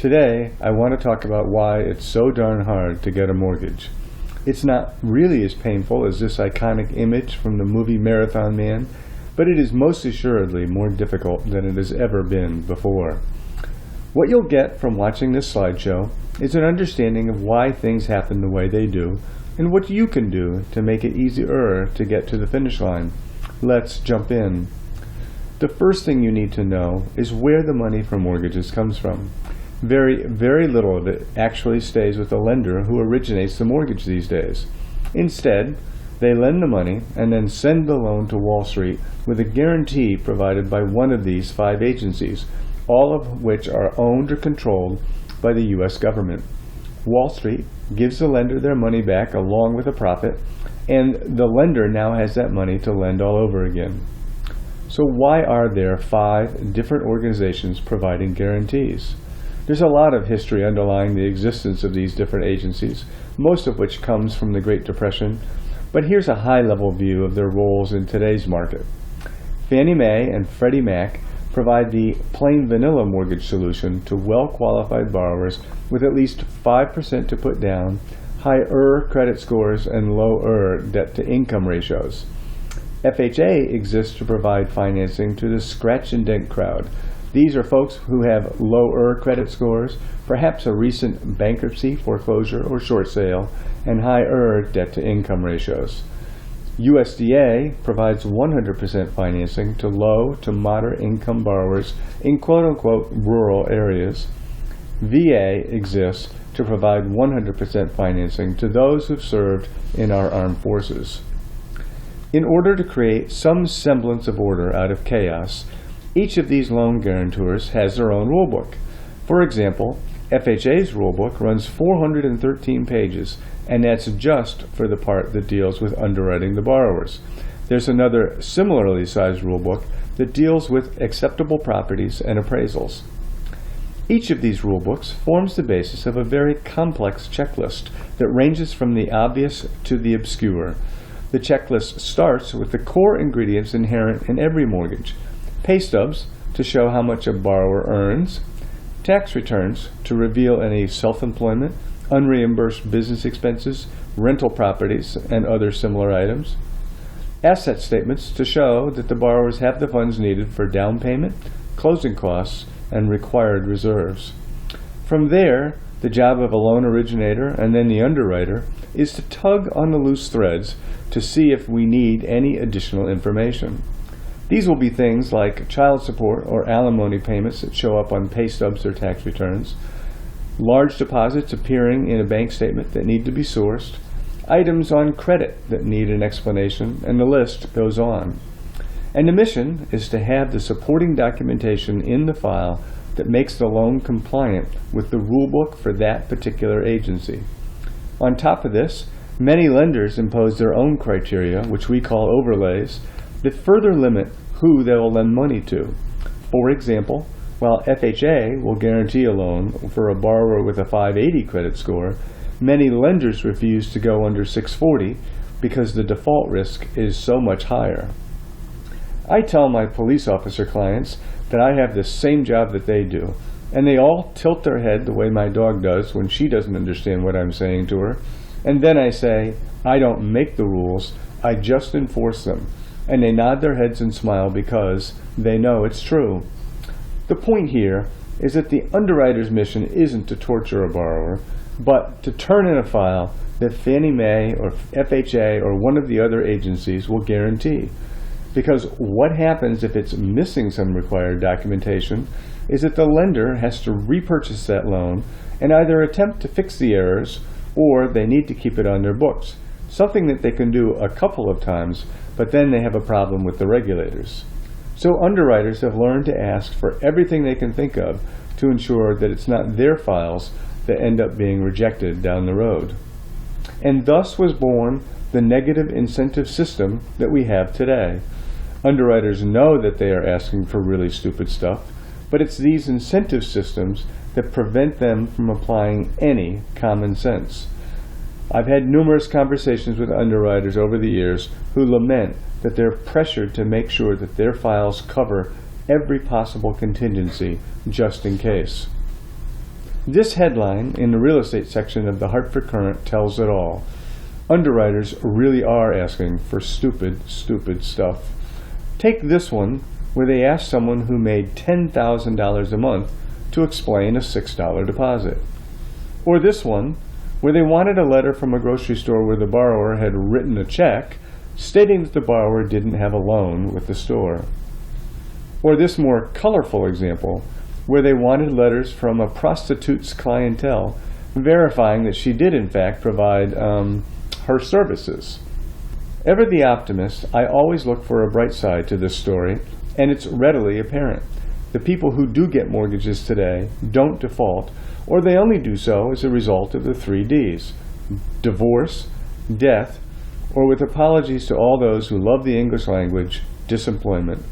Today, I want to talk about why it's so darn hard to get a mortgage. It's not really as painful as this iconic image from the movie Marathon Man, but it is most assuredly more difficult than it has ever been before. What you'll get from watching this slideshow is an understanding of why things happen the way they do, and what you can do to make it easier to get to the finish line. Let's jump in. The first thing you need to know is where the money for mortgages comes from. Very little of it actually stays with the lender who originates the mortgage these days. Instead, they lend the money and then send the loan to Wall Street with a guarantee provided by one of these 5 agencies, all of which are owned or controlled by the U.S. government. Wall Street gives the lender their money back along with a profit, and the lender now has that money to lend all over again. So why are there 5 different organizations providing guarantees? There's a lot of history underlying the existence of these different agencies, most of which comes from the Great Depression, but here's a high-level view of their roles in today's market. Fannie Mae and Freddie Mac provide the plain vanilla mortgage solution to well-qualified borrowers with at least 5% to put down, higher credit scores, and lower debt-to-income ratios. FHA exists to provide financing to the scratch-and-dent crowd. These are folks who have lower credit scores, perhaps a recent bankruptcy, foreclosure, or short sale, and higher debt-to-income ratios. USDA provides 100% financing to low to moderate income borrowers in quote-unquote rural areas. VA exists to provide 100% financing to those who've served in our armed forces. In order to create some semblance of order out of chaos, each of these loan guarantors has their own rulebook. For example, FHA's rulebook runs 413 pages, and that's just for the part that deals with underwriting the borrowers. There's another similarly sized rulebook that deals with acceptable properties and appraisals. Each of these rulebooks forms the basis of a very complex checklist that ranges from the obvious to the obscure. The checklist starts with the core ingredients inherent in every mortgage: pay stubs to show how much a borrower earns, tax returns to reveal any self-employment, unreimbursed business expenses, rental properties, and other similar items, asset statements to show that the borrowers have the funds needed for down payment, closing costs, and required reserves. From there, the job of a loan originator and then the underwriter is to tug on the loose threads to see if we need any additional information. These will be things like child support or alimony payments that show up on pay stubs or tax returns, large deposits appearing in a bank statement that need to be sourced, items on credit that need an explanation, and the list goes on. And the mission is to have the supporting documentation in the file that makes the loan compliant with the rulebook for that particular agency. On top of this, many lenders impose their own criteria, which we call overlays, that further limit who they will lend money to. For example, while FHA will guarantee a loan for a borrower with a 580 credit score, many lenders refuse to go under 640 because the default risk is so much higher. I tell my police officer clients that I have the same job that they do, and they all tilt their head the way my dog does when she doesn't understand what I'm saying to her. And then I say, I don't make the rules, I just enforce them. And they nod their heads and smile because they know it's true. The point here is that the underwriter's mission isn't to torture a borrower, but to turn in a file that Fannie Mae or FHA or one of the other agencies will guarantee. Because what happens if it's missing some required documentation is that the lender has to repurchase that loan and either attempt to fix the errors or they need to keep it on their books, something that they can do a couple of times, but then they have a problem with the regulators. So underwriters have learned to ask for everything they can think of to ensure that it's not their files that end up being rejected down the road. And thus was born the negative incentive system that we have today. Underwriters know that they are asking for really stupid stuff, but it's these incentive systems that prevent them from applying any common sense. I've had numerous conversations with underwriters over the years who lament that they're pressured to make sure that their files cover every possible contingency just in case. This headline in the real estate section of the Hartford Courant tells it all. Underwriters really are asking for stupid stuff. Take this one where they asked someone who made $10,000 a month to explain a $6 deposit. Or this one where they wanted a letter from a grocery store where the borrower had written a check stating that the borrower didn't have a loan with the store. Or this more colorful example where they wanted letters from a prostitute's clientele verifying that she did in fact provide her services. Ever the optimist, I always look for a bright side to this story, and it's readily apparent. The people who do get mortgages today don't default, or they only do so as a result of the 3 Ds: divorce, death, or with apologies to all those who love the English language, disemployment.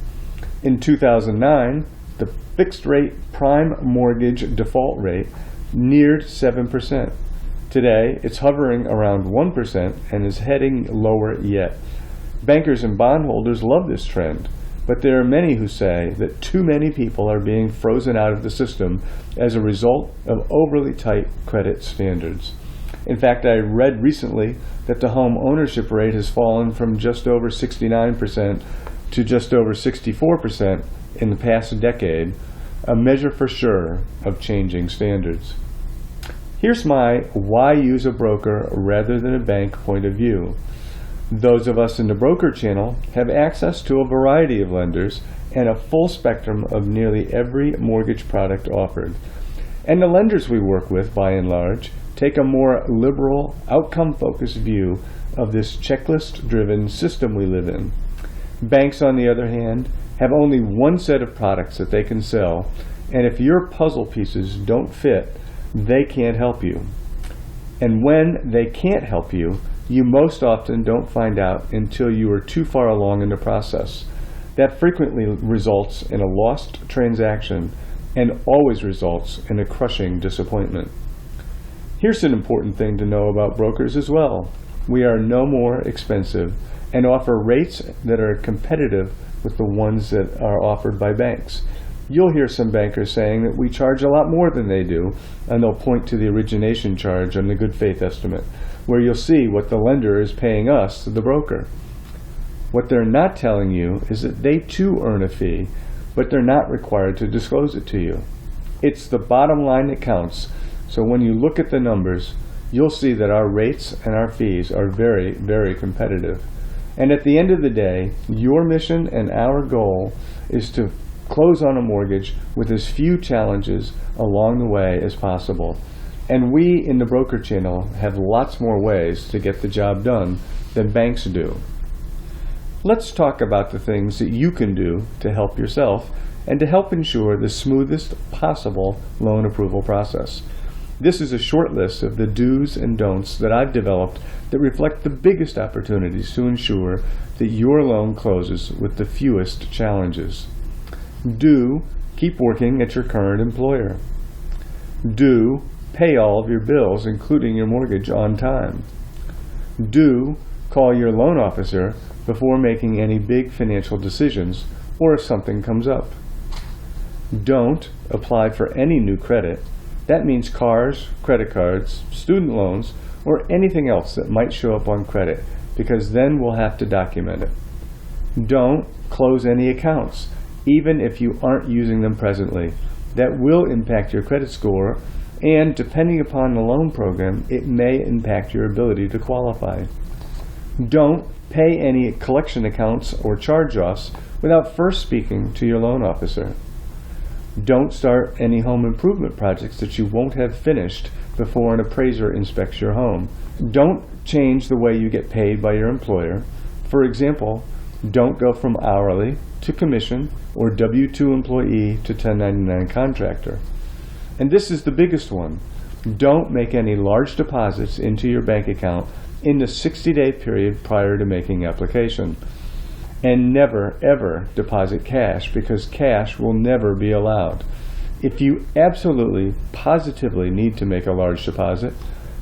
In 2009, the fixed-rate prime mortgage default rate neared 7%. Today, it's hovering around 1% and is heading lower yet. Bankers and bondholders love this trend, but there are many who say that too many people are being frozen out of the system as a result of overly tight credit standards. In fact, I read recently that the home ownership rate has fallen from just over 69% to just over 64% in the past decade, a measure for sure of changing standards. Here's my why use a broker rather than a bank point of view. Those of us in the broker channel have access to a variety of lenders and a full spectrum of nearly every mortgage product offered. And the lenders we work with, by and large, take a more liberal, outcome-focused view of this checklist-driven system we live in. Banks, on the other hand, have only one set of products that they can sell, and if your puzzle pieces don't fit, they can't help you. And when they can't help you, you most often don't find out until you are too far along in the process. That frequently results in a lost transaction and always results in a crushing disappointment. Here's an important thing to know about brokers as well. We are no more expensive and offer rates that are competitive with the ones that are offered by banks. You'll hear some bankers saying that we charge a lot more than they do, and they'll point to the origination charge on the good faith estimate, where you'll see what the lender is paying us, the broker. What they're not telling you is that they too earn a fee, but they're not required to disclose it to you. It's the bottom line that counts, so when you look at the numbers, you'll see that our rates and our fees are very, very competitive. And at the end of the day, your mission and our goal is to close on a mortgage with as few challenges along the way as possible. And we in the broker channel have lots more ways to get the job done than banks do. Let's talk about the things that you can do to help yourself and to help ensure the smoothest possible loan approval process. This is a short list of the do's and don'ts that I've developed that reflect the biggest opportunities to ensure that your loan closes with the fewest challenges. Do, keep working at your current employer. Do, pay all of your bills, including your mortgage, on time. Do, call your loan officer before making any big financial decisions or if something comes up. Don't apply for any new credit. That means cars, credit cards, student loans, or anything else that might show up on credit, because then we'll have to document it. Don't close any accounts, even if you aren't using them presently. That will impact your credit score, and depending upon the loan program, it may impact your ability to qualify. Don't pay any collection accounts or charge-offs without first speaking to your loan officer. Don't start any home improvement projects that you won't have finished before an appraiser inspects your home. Don't change the way you get paid by your employer. For example, don't go from hourly to commission or W-2 employee to 1099 contractor. And this is the biggest one. Don't make any large deposits into your bank account in the 60-day period prior to making application. And never, ever deposit cash, because cash will never be allowed. If you absolutely, positively need to make a large deposit,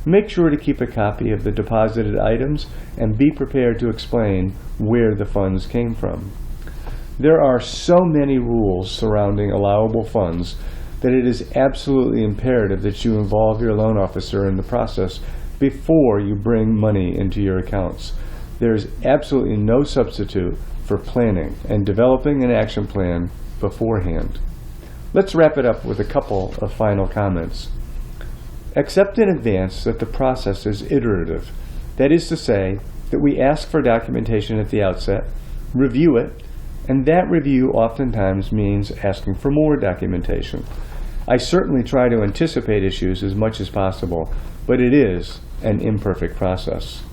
make sure to keep a copy of the deposited items and be prepared to explain where the funds came from. There are so many rules surrounding allowable funds that it is absolutely imperative that you involve your loan officer in the process before you bring money into your accounts. There is absolutely no substitute for planning and developing an action plan beforehand. Let's wrap it up with a couple of final comments. Accept in advance that the process is iterative. That is to say, that we ask for documentation at the outset, review it, and that review oftentimes means asking for more documentation. I certainly try to anticipate issues as much as possible, but it is an imperfect process.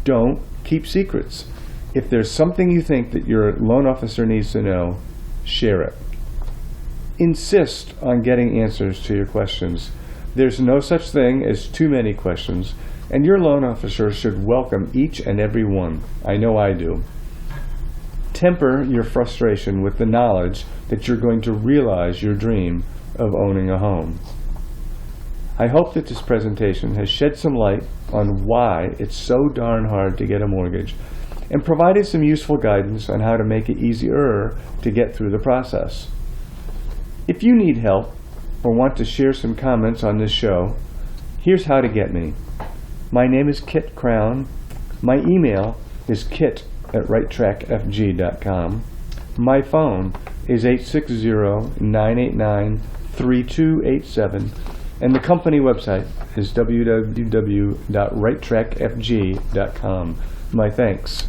Don't keep secrets. If there's something you think that your loan officer needs to know, share it. Insist on getting answers to your questions. There's no such thing as too many questions, and your loan officer should welcome each and every one. I know I do. Temper your frustration with the knowledge that you're going to realize your dream of owning a home. I hope that this presentation has shed some light on why it's so darn hard to get a mortgage and provided some useful guidance on how to make it easier to get through the process. If you need help or want to share some comments on this show, here's how to get me. My name is Kit Crown. My email is kit@righttrackfg.com. My phone is 860-989-3287, and the company website is www.righttrackfg.com. My thanks.